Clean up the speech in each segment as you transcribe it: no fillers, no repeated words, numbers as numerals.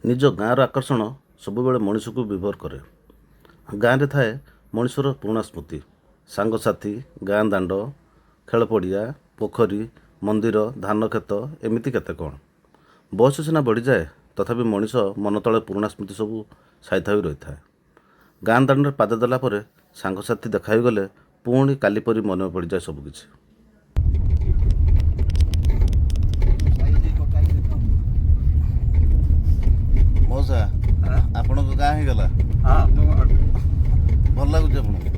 ନିଜ ଗାଁର ଆକର୍ଷଣ ସବୁବେଳେ ମଣିଷକୁ ବିଭୋର କରେ। ଗାଁରେ ଥାଏ ମଣିଷର ପୁରୁଣା ସ୍ମୃତି, ସାଙ୍ଗସାଥି, ଗାଁ ଦାଣ୍ଡ, ଖେଳ ପଡ଼ିଆ, ପୋଖରୀ, ମନ୍ଦିର, ଧାନ କ୍ଷେତ, ଏମିତି କେତେ କ'ଣ। ବୟସ ସିନା ବଢ଼ିଯାଏ, ତଥାପି ମଣିଷ ମନ ତଳେ ପୁରୁଣା ସ୍ମୃତି ସବୁ ସାଇତା ହୋଇ ରହିଥାଏ। ଗାଁ ଦାଣ୍ଡରେ ପାଦ ଦେଲା ପରେ ସାଙ୍ଗସାଥି ଦେଖା ହୋଇଗଲେ ପୁଣି କାଲି ପରି ମନେ ପଡ଼ିଯାଏ ସବୁକିଛି। ମଉସା, ଆପଣଙ୍କ ଗାଁ ହେଇଗଲା? ଭଲ ଲାଗୁଛି ଆପଣଙ୍କୁ?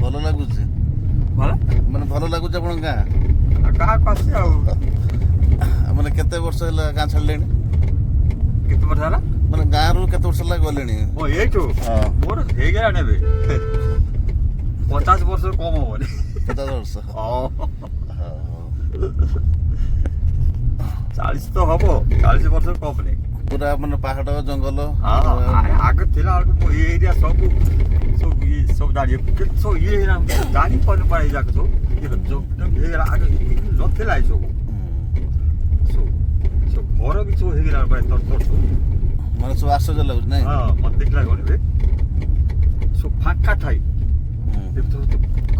ଭଲ ଲାଗୁଛି ମାନେ ଭଲ ଲାଗୁଛି ଆପଣଙ୍କ ଗାଁ? ମାନେ କେତେ ବର୍ଷ ହେଲା ଗାଁ ଛାଡ଼ିଲେଣି? କେତେ ବର୍ଷ ହେଲା? ମାନେ ଗାଁରୁ କେତେ ବର୍ଷ ହେଲା ଗଲେଣି? ଏଇଠୁ ମୋର ହେଇଗଲାଣି ଏବେ 50 ବର୍ଷ କମ ହବନି। 50 ବର୍ଷ? 40 ତ ହବ, 40 ବର୍ଷ କମ ନାଇଁ। ପୁରା ମାନେ ପାହାଡ଼ ଜଙ୍ଗଲ? ଆଗ ଥିଲା ବେଳକୁ ମୋ ଏରିଆ ସବୁ ଜାଣି ସବୁ ଇଏ ଜାଣିପାରୁନି ପାଣି ଯାକ ସବୁ ହେଇଗଲା। ଆଗ ନଥିଲା ଏସବୁ ସବୁ ଘର ବି ସବୁ ହେଇଗଲା ପ୍ରାୟ ତର ସବୁ। ମାନେ ସବୁ ଆଶ୍ଚର୍ଯ୍ୟ ଲାଗୁଛି ନାଇଁ? ମତେ ଦେଖିଲା ଗଣିବେ ସବୁ ଫାଙ୍କା ଥାଏ,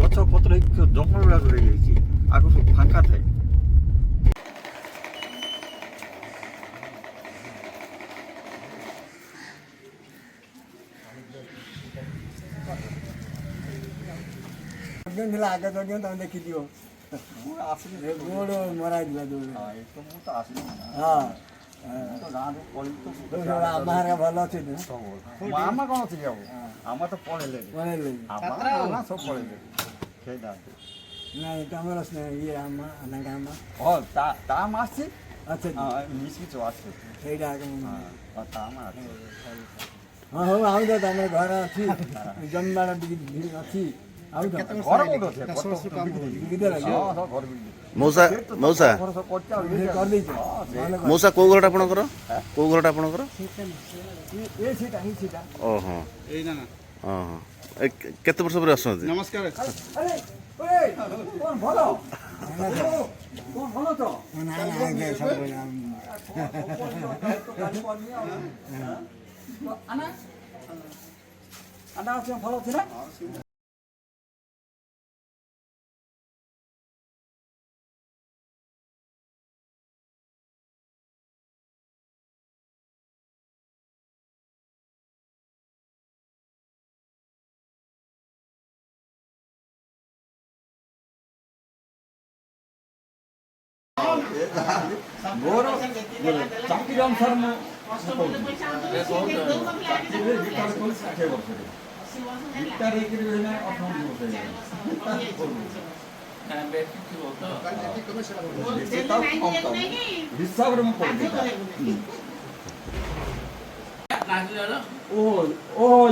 ଗଛ ପତ୍ର ହେଇକି ଜଙ୍ଗଲ ଗୁଡ଼ାକ ରହିଯାଇଛି। ଆଗ ସବୁ ଫାଙ୍କା ଥାଏ। ଆଗ ତମେ ଦେଖିଥିବ ଗୋଡ଼ ମରା ହେଇଥିଲା ଆମ ଭଲ ଅଛି ଆମ କ'ଣ ଅଛି ଆଉ ଆମ ତ ପଳେଇଲେ ସବୁ ପଳେଇଲେ ନାଇଁ ତମର ଇଏ ଆମ ତା ମା ଆସିଛି ଆଚ୍ଛା ମିଶିକି ଆସିଛି ସେଇଟା ତା ମା ଅଛି। ହଁ ହଉ ଆଉ ତ ତମର ଘର ଅଛି, ଜମିବାଡ଼ ଟିକେ ଅଛି। ଆଉ ଘର କୋଉଠି ଅଛି? ମଉସା ମଉସା କରିଦେଇଛ ମଉସା କୋଉ ଘରଟା ଆପଣଙ୍କର? କୋଉ ଘରଟା ଆପଣଙ୍କର? ଓହୋ, ହଁ ହଁ। କେତେ ବର୍ଷ ପରେ ଆସୁଛନ୍ତି? ନମସ୍କାର। ଭଲ ଅଛି ନା? ମୋର ଚାକିରି ଅନୁସାରେ ମୁଁ ହିସାବରେ ମୁଁ ପଢୁଛି।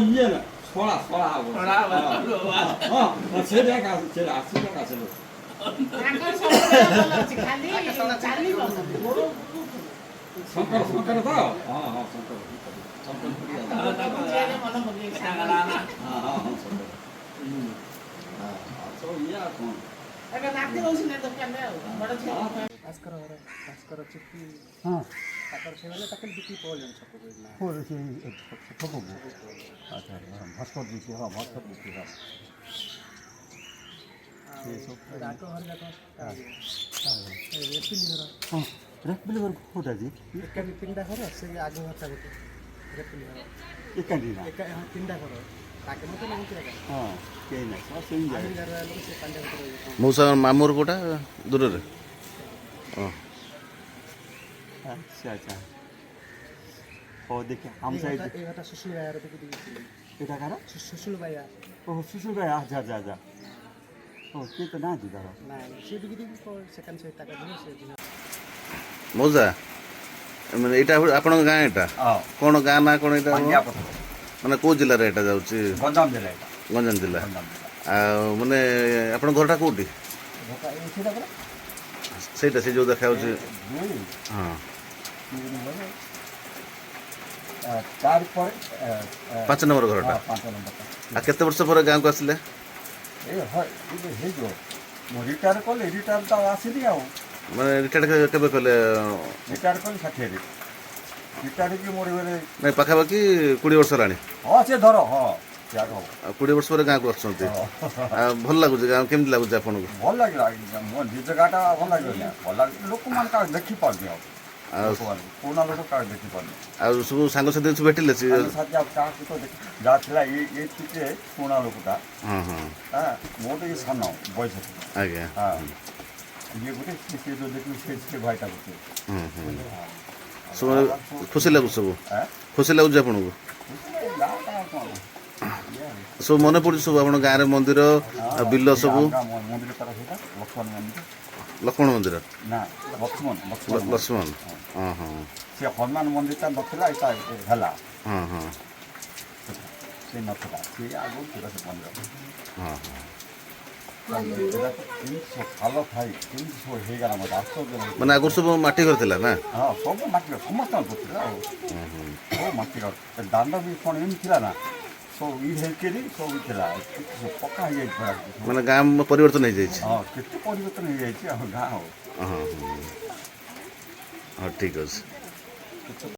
ଇଏ ନା ଶଳା ସେଟା ଆସିଲ ଶଙ୍କର ତ? ତିନିଟା ଘର ସେ ଆଗ ଘରଟା ଗୋଟେ ତିନିଟା ଘର ତାକେ ମତେ ମଉସା ମାମୁଁ ଘର କୋଉଟା ଦୂରରେ? ଆଚ୍ଛା ହଉ ଦେଖିଆ ଆମ ସାଇଡ୍ ଏଇଟା ସୁଶୁଳ ଭାଇର ଏଇଟା କାର? ସୁଶୁଳ ଭାଇଆ। ଓହୋ ସୁଶୁଳ ଭାଇ ଆଚ୍ଛା କିଏ ତ ନାହାନ୍ତି ତାର? ନାଇଁ ସେ ସେକେଣ୍ଡ ସେ ତାକା ମଉସା ମାନେ ଏଇଟା ଆପଣଙ୍କ ଗାଁ? ଏଇଟା କ'ଣ ଗାଁ ନା କ'ଣ ଏଇଟା? ମାନେ କୋଉ ଜିଲ୍ଲାରେ ଏଇଟା ଯାଉଛି? ଗଞ୍ଜାମ ଜିଲ୍ଲା। ଏଇଟା ଗଞ୍ଜାମ ଜିଲ୍ଲା। ଆଉ ମାନେ ଆପଣଙ୍କ ଘରଟା କୋଉଠି? ସେଇଟା ସେ ଯୋଉ ଦେଖାଯାଉଛି? ହଁ, 5 ନମ୍ବର ଘରଟା। ଆଉ କେତେ ବର୍ଷ ପରେ ଗାଁକୁ ଆସିଲେ? ହେଇଯିବ ମୁଁ ରିଟାୟାର କଲି, ରିଟାୟାର ତ ଆସିନି ଆଉ। ମାନେ ରିଟାୟାର୍ଡ କେବେ କଲେ? ରିଟାୟାର କଲି 60ରେ। ଇଟା ଟିକେ ମରିଗଲେ ନାଇଁ ପାଖାପାଖି 20 ବର୍ଷ ହେଲାଣି। ହଁ ସେ ଧର ହଁ ସିଆଡ଼ ହବ। ଆଉ 20 ବର୍ଷ ପରେ ଗାଁକୁ ଆସୁଛନ୍ତି। ଆଉ ଭଲ ଲାଗୁଛି ଗାଁ କେମିତି ଲାଗୁଛି ଆପଣଙ୍କୁ? ଭଲ ଲାଗିଲା ମୋ ନିଜ ଗାଁଟା ଭଲ ଲାଗିଲା ଭଲ ଲାଗିଲା ଲୋକମାନେ କାହା ଦେଖିପାରୁନି ଆଉ ଲୋକମାନେ ପୁରୁଣା ଲୋକ କାହା ଦେଖିପାରୁନି ଆଉ ସବୁ ସାଙ୍ଗସାଥି ସବୁ ଭେଟିଲେ ସେ? ସାଙ୍ଗସାଥି ଆଉ କାହାକୁ ତ ଯାହା ଥିଲା ଏ ଟିକେ ପୁରୁଣା ଲୋକଟା ହଁ ହଁ ହଁ ମୋ ଟିକେ ସାନ ବୟସ ଆଜ୍ଞା ହଁ ଇଏ ଗୋଟେ ସେ ଯେଉଁ ଦେଖିବି ସେ ଭାଇଟା ଗୋଟେ ହୁଁ ହୁଁ ସବୁ ଖୁସି ଲାଗୁଛି ସବୁ ହଁ ଖୁସି ଲାଗୁଛି ଆପଣଙ୍କୁ? ଗାଁଟା କ'ଣ ସବୁ ମନେ ପଡ଼ୁଛି ସବୁ ଆପଣ ଗାଁରେ ମନ୍ଦିର ଆଉ ବିଲ ସବୁ? ମନ୍ଦିର ତାର ସେଇଟା ଲକ୍ଷ୍ମଣ ମନ୍ଦିର ଲକ୍ଷ୍ମଣ ମନ୍ଦିର ନା ଲକ୍ଷ୍ମଣ ଲକ୍ଷ୍ମଣ ହଁ ହଁ ସେ ହନୁମାନ ମନ୍ଦିରଟା ନଥିଲା ଏଇଟା ହେଲା ହଁ ହଁ ସେ ନଥିଲା ସେ ଆଗରୁ ଥିଲା ସେ ମନ୍ଦିର ହଁ ଭଲ ଥାଇ କେମିତି ସବୁ ହେଇଗଲା ମୋତେ ଆଶ୍ଚର୍ଯ୍ୟ ଲାଗୁଛି। ମାନେ ଆଗରୁ ସବୁ ମାଟି ଘର ଥିଲା ନା? ହଁ ସବୁ ମାଟିର ସମସ୍ତଙ୍କ ଥିଲା ଆଉ ସବୁ ମାଟିର ଦାଣ୍ଡ ବି କ'ଣ ଏମିତି ଥିଲା ନା ସବୁ ହେଇକିରି ସବୁ ଥିଲା ସବୁ ପକ୍କା ହେଇଯାଇଛି ମାନେ ଗାଁ ପରିବର୍ତ୍ତନ ହେଇଯାଇଛି। ହଁ କେତେ ପରିବର୍ତ୍ତନ ହେଇଯାଇଛି ଆମ ଗାଁ ଆଉ ହଁ ହଁ ଠିକ୍ ଅଛି।